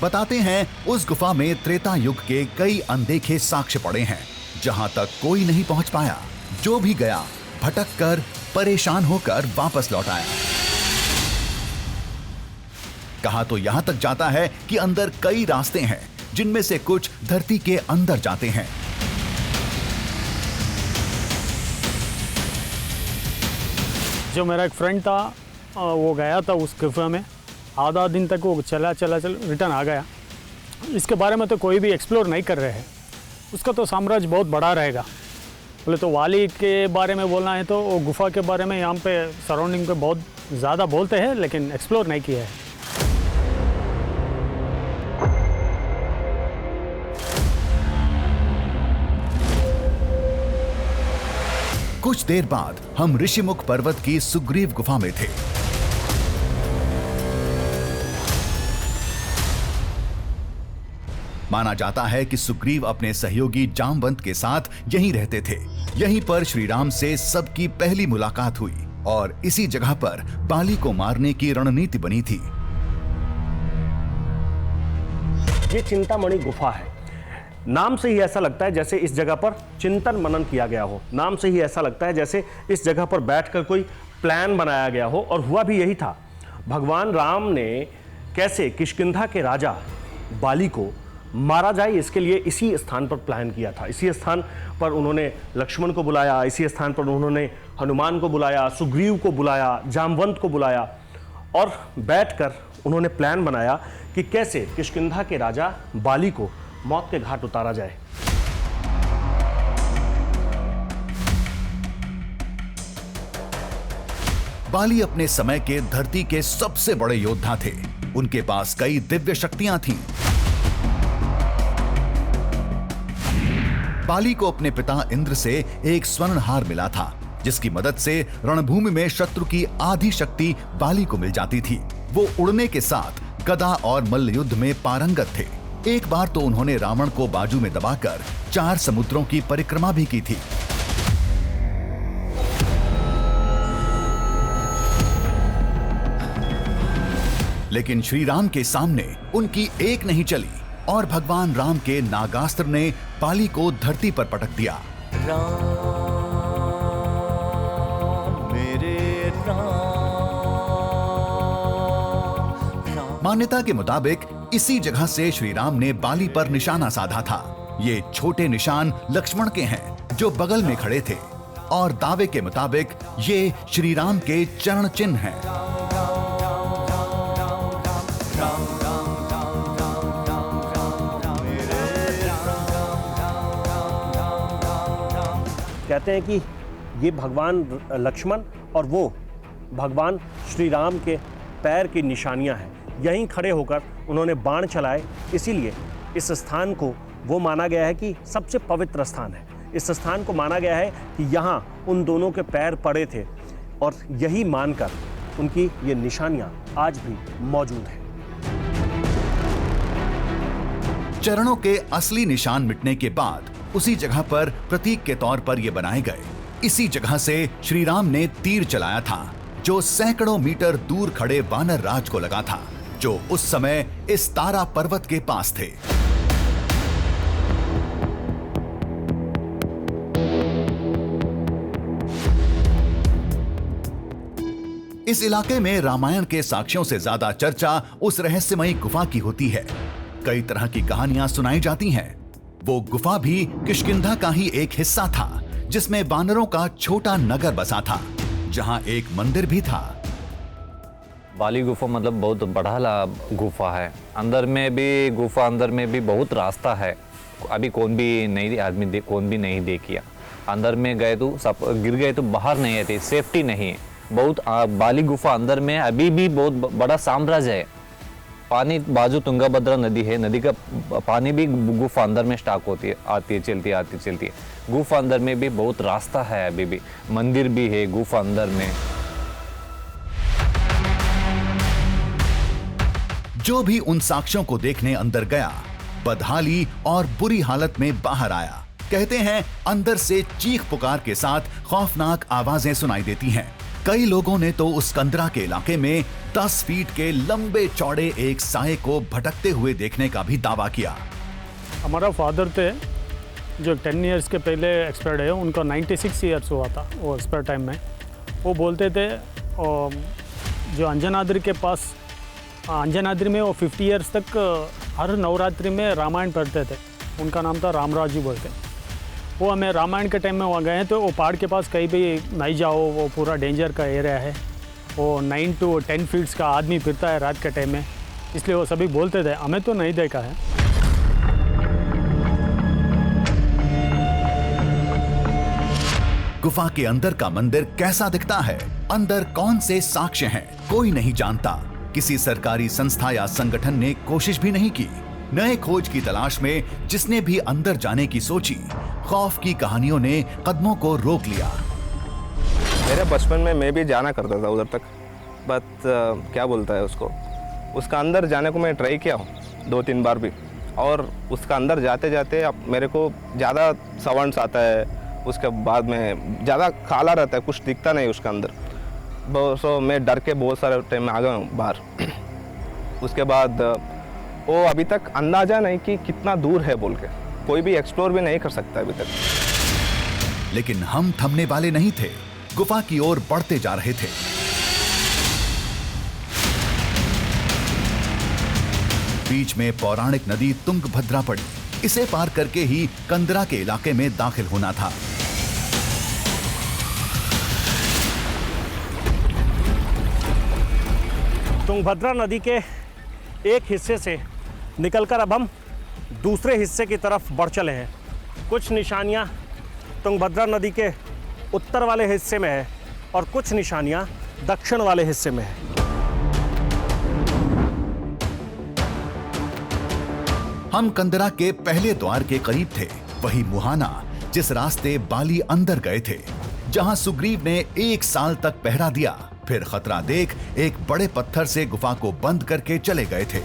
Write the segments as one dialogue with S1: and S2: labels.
S1: बताते हैं उस गुफा में त्रेता युग के कई अनदेखे साक्ष्य पड़े हैं, जहां तक कोई नहीं पहुंच पाया। जो भी गया भटक कर परेशान होकर वापस लौट आया। कहा तो यहां तक जाता है कि अंदर कई रास्ते हैं, जिनमें से कुछ धरती के अंदर जाते हैं।
S2: जो मेरा एक फ्रेंड था वो गया था उस गुफा में, आधा दिन तक वो चल रिटर्न आ गया। इसके बारे में तो कोई भी एक्सप्लोर नहीं कर रहे हैं। उसका तो साम्राज्य बहुत बड़ा रहेगा। बोले तो वाली के बारे में बोलना है तो वो गुफा के बारे में यहाँ पे सराउंडिंग पे बहुत ज़्यादा बोलते हैं, लेकिन एक्सप्लोर नहीं किया है।
S1: कुछ देर बाद हम ऋषिमुख पर्वत की सुग्रीव गुफा में थे। माना जाता है कि सुग्रीव अपने सहयोगी जामवंत के साथ यहीं रहते थे। यहीं पर श्री राम से सबकी पहली मुलाकात हुई और इसी जगह पर बाली को मारने की रणनीति बनी थी।
S3: ये चिंतामणि गुफा है। नाम से ही ऐसा लगता है जैसे इस जगह पर चिंतन मनन किया गया हो। नाम से ही ऐसा लगता है जैसे इस जगह पर बैठकर कोई प्लान बनाया गया हो, और हुआ भी यही था। भगवान राम ने कैसे किष्किंधा के राजा बाली को मारा जाए, इसके लिए इसी स्थान पर प्लान किया था। इसी स्थान पर उन्होंने लक्ष्मण को बुलाया, इसी स्थान पर उन्होंने हनुमान को बुलाया, सुग्रीव को बुलाया, जामवंत को बुलाया, और बैठकर उन्होंने प्लान बनाया कि कैसे किष्किंधा के राजा बाली को मौत के घाट उतारा जाए।
S1: बाली अपने समय के धरती के सबसे बड़े योद्धा थे। उनके पास कई दिव्य शक्तियां थीं। बाली को अपने पिता इंद्र से एक स्वर्ण हार मिला था, जिसकी मदद से रणभूमि में शत्रु की आधी शक्ति बाली को मिल जाती थी। वो उड़ने के साथ गदा और मल्ल युद्ध में पारंगत थे। एक बार तो उन्होंने रावण को बाजू में दबाकर 4 समुद्रों की परिक्रमा भी की थी। लेकिन श्री राम के सामने उनकी एक नहीं चली और भगवान राम के नागास्त्र ने बाली को धरती पर पटक दिया। मान्यता के मुताबिक इसी जगह से श्री राम ने बाली पर निशाना साधा था। ये छोटे निशान लक्ष्मण के हैं जो बगल में खड़े थे, और दावे के मुताबिक ये श्री राम के चरण चिन्ह हैं।
S3: कहते हैं कि ये भगवान लक्ष्मण और वो भगवान श्री राम के पैर की निशानियां हैं। यहीं खड़े होकर उन्होंने बाण चलाए, इसीलिए इस स्थान को वो माना गया है कि सबसे पवित्र स्थान है। इस स्थान को माना गया है कि यहाँ उन दोनों के पैर पड़े थे, और यही मानकर उनकी ये निशानियां आज भी मौजूद हैं।
S1: चरणों के असली निशान मिटने के बाद उसी जगह पर प्रतीक के तौर पर ये बनाए गए। इसी जगह से श्री राम ने तीर चलाया था, जो सैकड़ों मीटर दूर खड़े वानर राज को लगा था, जो उस समय इस तारा पर्वत के पास थे। इस इलाके में रामायण के साक्ष्यों से ज्यादा चर्चा उस रहस्यमयी गुफा की होती है। कई तरह की कहानियां सुनाई जाती हैं। वो गुफा भी किष्किंधा का ही एक हिस्सा था, जिसमें वानरों का छोटा नगर बसा था, जहां एक मंदिर भी था।
S4: बाली गुफा मतलब बहुत बड़ा गुफा है। अंदर में भी बहुत रास्ता है। अभी कौन भी नहीं देखिया। अंदर में गए तो सब गिर गए तो बाहर नहीं आते, सेफ्टी नहीं। बहुत बाली गुफा अंदर में अभी भी बहुत बड़ा साम्राज्य है। पानी बाजू तुंगाभद्रा नदी है, नदी का पानी भी गुफा अंदर में स्टॉक होती है, आती है चलती है। गुफा अंदर में भी बहुत रास्ता है, अभी भी मंदिर भी है गुफा अंदर में।
S1: जो भी उन साक्ष्यों को देखने अंदर गया, बदहाली और बुरी हालत में बाहर आया। कहते हैं अंदर से चीख पुकार के साथ खौफनाक आवाजें सुनाई देती हैं। कई लोगों ने तो उस कंदरा के इलाके में 10 फीट के लंबे चौड़े एक साए को भटकते हुए देखने का भी दावा किया।
S2: हमारा फादर थे जो 10 इयर्स के पहले एक्सपायर्ड है, उनका 96 इयर्स हुआ था वो एक्सपायर टाइम में। वो बोलते थे जो अंजनाद्रि के पास, अंजनाद्रि में वो 50 इयर्स तक हर नवरात्रि में रामायण पढ़ते थे। उनका नाम था रामराज जी बोलते। वो हमें रामायण के टाइम में वहाँ गए तो वो पहाड़ के पास कहीं भी नहीं जाओ, वो पूरा डेंजर का एरिया है, वो 9 to 10 फीट्स का आदमी फिरता है रात के टाइम में, इसलिए वो सभी बोलते थे। हमें तो नहीं देखा है।
S1: गुफा के अंदर का मंदिर कैसा दिखता है, अंदर कौन से साक्ष्य हैं, कोई नहीं जानता। किसी सरकारी संस्था या संगठन ने कोशिश भी नहीं की। नए खोज की तलाश में जिसने भी अंदर जाने की सोची, खौफ की कहानियों ने कदमों को रोक लिया।
S5: मेरे बचपन में मैं भी जाना करता था उधर तक, बट क्या बोलता है उसका अंदर जाने को मैं ट्राई किया हूँ 2-3 बार भी, और उसका अंदर जाते जाते अब मेरे को ज़्यादा साउंड्स आता है, उसके बाद में ज़्यादा काला रहता है, कुछ दिखता नहीं उसका अंदर। सो मैं डर के बहुत सारे टाइम में आ गया हूँ बाहर। उसके बाद वो अभी तक अंदाज़ा नहीं कि कितना दूर है बोल के, कोई भी एक्सप्लोर भी नहीं कर सकता अभी तक।
S1: लेकिन हम थमने वाले नहीं थे, गुफा की ओर बढ़ते जा रहे थे। बीच में पौराणिक नदी तुंगभद्रा पड़ी। इसे पार करके ही कंदरा के इलाके में दाखिल होना था।
S3: तुंगभद्रा नदी के एक हिस्से से निकलकर अब हम दूसरे हिस्से की तरफ बढ़ चले हैं। कुछ निशानियां तुंगभद्रा नदी के उत्तर वाले हिस्से में है और कुछ निशानियां दक्षिण वाले हिस्से में है।
S1: हम कंदरा के पहले द्वार के करीब थे, वही मुहाना जिस रास्ते बाली अंदर गए थे, जहां सुग्रीव ने 1 साल तक पहरा दिया, फिर खतरा देख एक बड़े पत्थर से गुफा को बंद करके चले गए थे।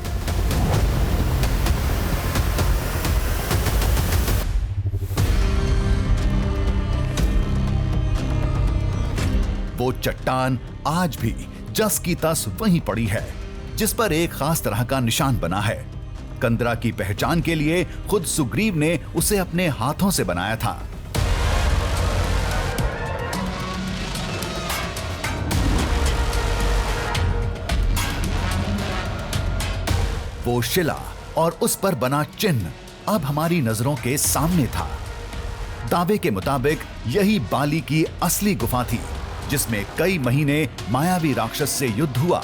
S1: वो चट्टान आज भी जस की तस वहीं पड़ी है, जिस पर एक खास तरह का निशान बना है। कंदरा की पहचान के लिए खुद सुग्रीव ने उसे अपने हाथों से बनाया था। वो शिला और उस पर बना चिन्ह अब हमारी नजरों के सामने था। दावे के मुताबिक यही बाली की असली गुफा थी, जिसमें कई महीने मायावी राक्षस से युद्ध हुआ।